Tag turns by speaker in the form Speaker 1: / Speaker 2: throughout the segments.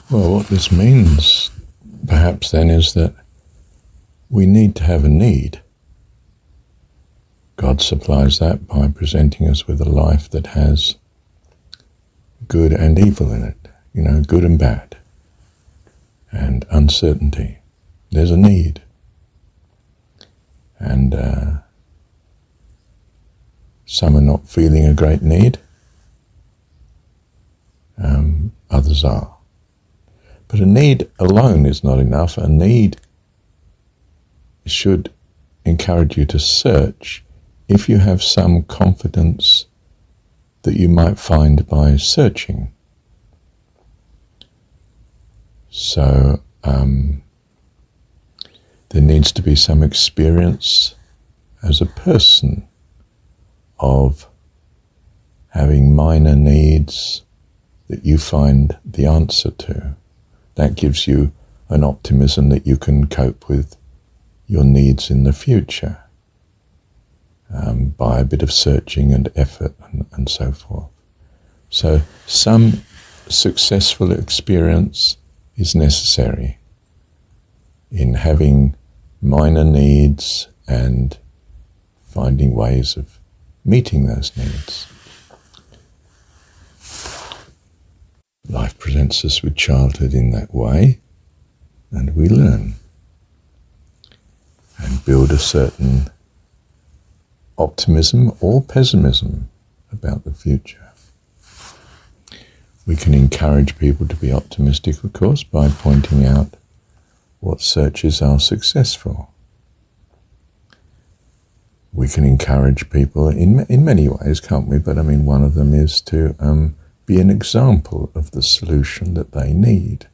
Speaker 1: Well, what this means, perhaps then, is that we need to have a need. God supplies that by presenting us with a life that has good and evil in it, good and bad, and uncertainty. There's a need. And some are not feeling a great need, others are. But a need alone is not enough. A need should encourage you to search if you have some confidence that you might find by searching. So there needs to be some experience as a person of having minor needs that you find the answer to. That gives you an optimism that you can cope with your needs in the future by a bit of searching and effort and so forth. So some successful experience is necessary in having minor needs and finding ways of meeting those needs. Life presents us with childhood in that way, and we learn and build a certain optimism or pessimism about the future. We can encourage people to be optimistic, of course, by pointing out what searches are successful. We can encourage people in many ways, can't we? But one of them is to be an example of the solution that they need,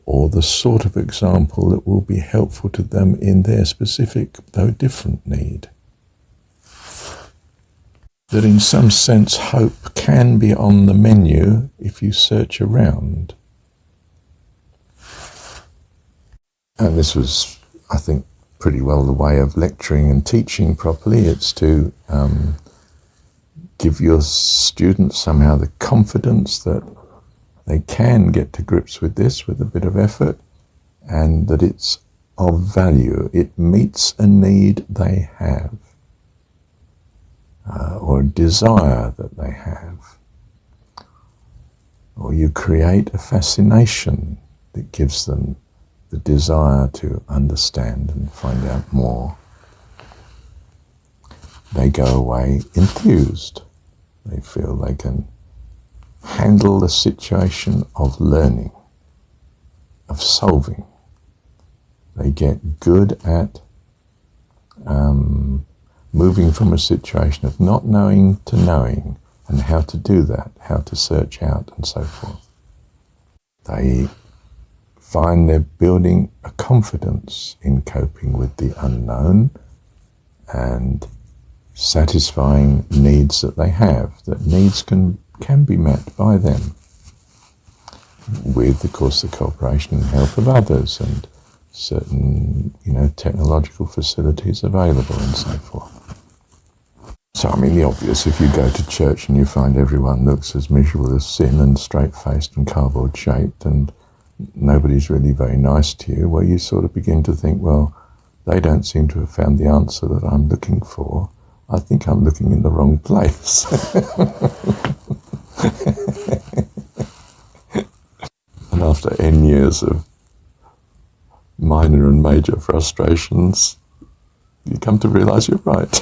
Speaker 1: or the sort of example that will be helpful to them in their specific, though different, need. That in some sense hope can be on the menu if you search around. And this was, I think, pretty well the way of lecturing and teaching properly. It's to give your students somehow the confidence that they can get to grips with this with a bit of effort, and that it's of value. It meets a need they have, or a desire that they have. Or you create a fascination that gives them the desire to understand and find out more. They go away enthused. They feel they can handle the situation of learning, of solving. They get good at moving from a situation of not knowing to knowing, and how to do that, how to search out and so forth. They find they're building a confidence in coping with the unknown and satisfying needs that they have, that needs can be met by them with, of course, the cooperation and help of others and certain, technological facilities available and so forth. So, the obvious, if you go to church and you find everyone looks as miserable as sin and straight-faced and cardboard-shaped and nobody's really very nice to you, well, you sort of begin to think, well, they don't seem to have found the answer that I'm looking for. I think I'm looking in the wrong place. And after N years of minor and major frustrations, you come to realise you're right.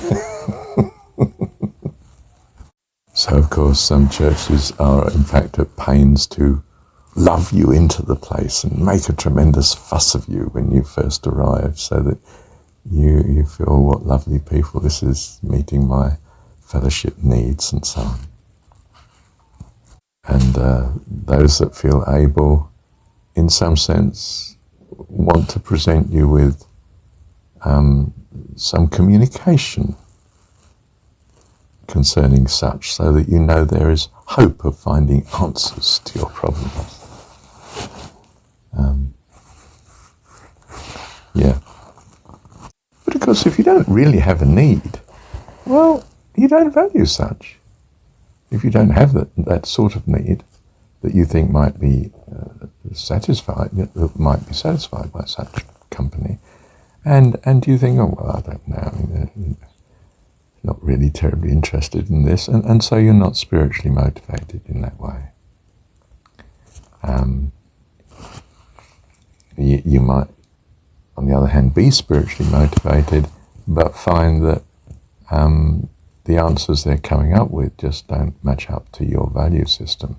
Speaker 1: So, of course, some churches are, in fact, at pains to love you into the place and make a tremendous fuss of you when you first arrive, so that you feel, what lovely people, this is meeting my fellowship needs and so on. And those that feel able, in some sense, want to present you with some communication concerning such, so that you know there is hope of finding answers to your problems. But of course, if you don't really have a need, well, you don't value such. If you don't have that sort of need, that you think might be satisfied by such company, and you think, oh well, I don't know, I mean, not really terribly interested in this, and so you're not spiritually motivated in that way. You might, on the other hand, be spiritually motivated, but find that the answers they're coming up with just don't match up to your value system.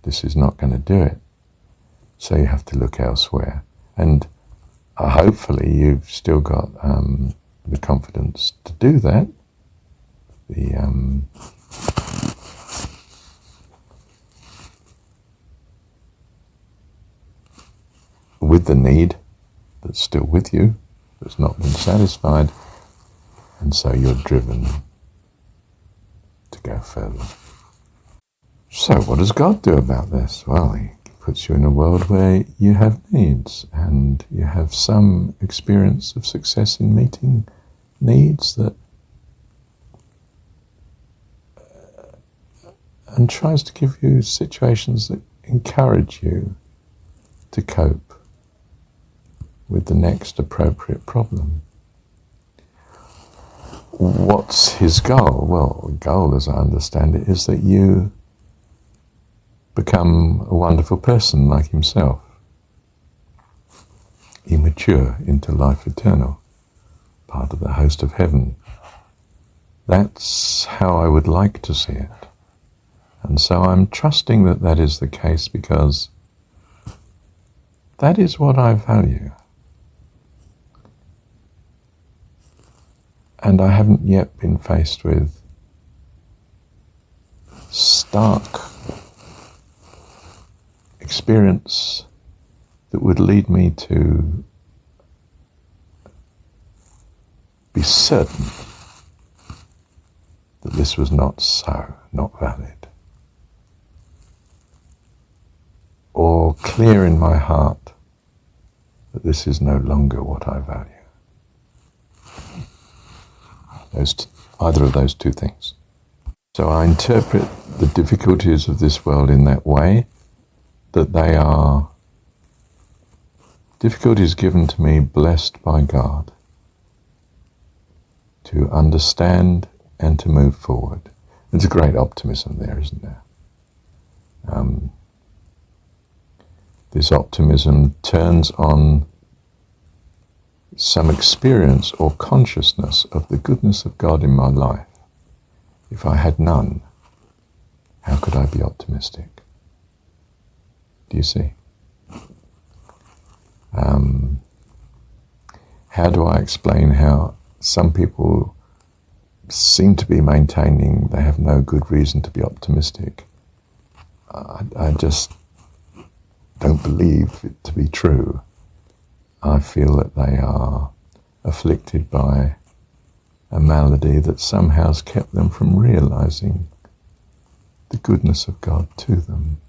Speaker 1: This is not going to do it. So you have to look elsewhere. And hopefully you've still got the confidence to do that. With the need that's still with you, that's not been satisfied, and so you're driven to go further. So what does God do about this? Well, He puts you in a world where you have needs, and you have some experience of success in meeting needs that and tries to give you situations that encourage you to cope with the next appropriate problem. What's His goal? Well, the goal, as I understand it, is that you become a wonderful person like Himself. You mature into life eternal, part of the host of heaven. That's how I would like to see it. And so I'm trusting that that is the case, because that is what I value. And I haven't yet been faced with stark experience that would lead me to be certain that this was not so, not valid, or clear in my heart that this is no longer what I value. Either of those two things. So I interpret the difficulties of this world in that way, that they are difficulties given to me, blessed by God, to understand and to move forward. There's a great optimism there, isn't there? This optimism turns on some experience or consciousness of the goodness of God in my life. If I had none, how could I be optimistic? Do you see? How do I explain how some people seem to be maintaining they have no good reason to be optimistic? I just don't believe it to be true. I feel that they are afflicted by a malady that somehow has kept them from realizing the goodness of God to them.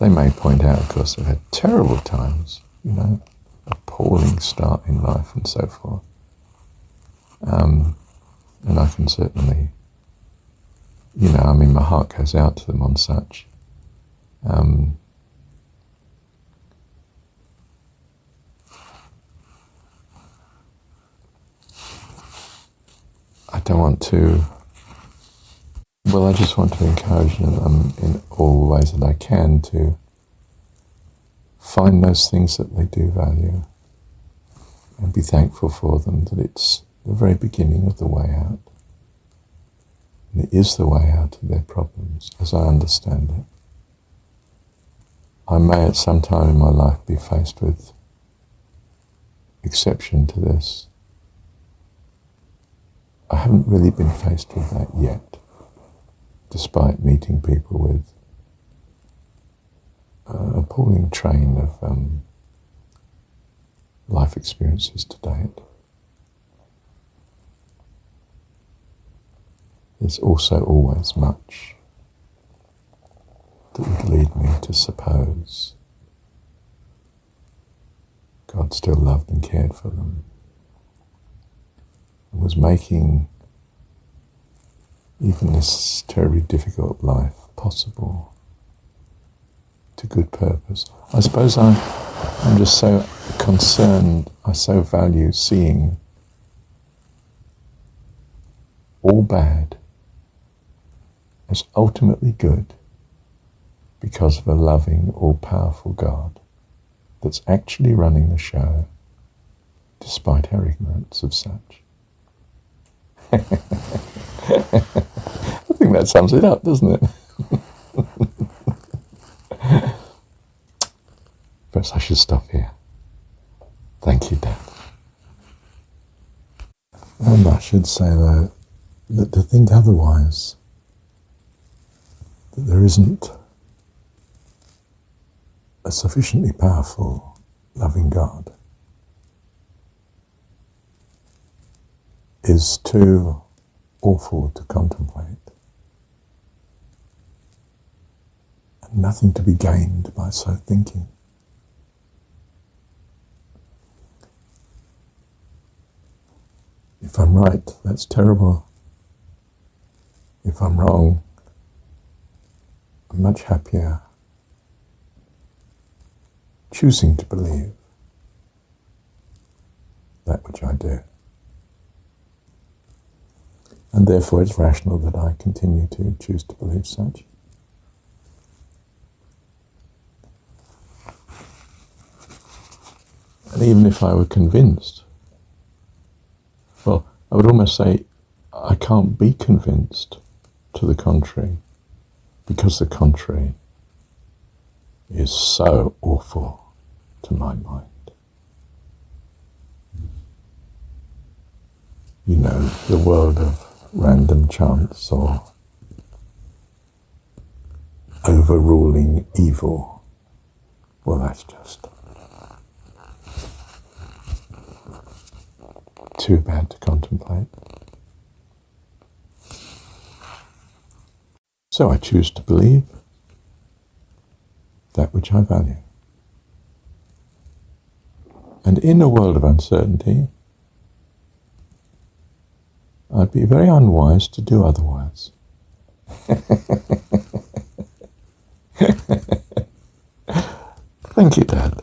Speaker 1: They may point out, of course, they've had terrible times, appalling start in life and so forth. And I can certainly, my heart goes out to them on such. I don't want to, I just want to encourage them in all ways that I can to find those things that they do value and be thankful for them, that it's the very beginning of the way out. And it is the way out of their problems, as I understand it. I may at some time in my life be faced with exception to this. I haven't really been faced with that yet, despite meeting people with an appalling train of life experiences to date. There's also always much that would lead me to suppose God still loved and cared for them, was making even this terribly difficult life possible to good purpose. I suppose I'm just so concerned, I so value seeing all bad as ultimately good because of a loving, all-powerful God that's actually running the show despite our ignorance of such. I think that sums it up, doesn't it? Perhaps I should stop here. Thank you, Dad. And I should say, though, that to think otherwise, that there isn't a sufficiently powerful, loving God, is too awful to contemplate, and nothing to be gained by so thinking. If I'm right, that's terrible. If I'm wrong, I'm much happier choosing to believe that which I do. And therefore it's rational that I continue to choose to believe such. And even if I were convinced, well, I would almost say I can't be convinced to the contrary, because the contrary is so awful to my mind. You know, the world of random chance or overruling evil, well, that's just too bad to contemplate. So I choose to believe that which I value. And in a world of uncertainty, I'd be very unwise to do otherwise. Thank you, Dad.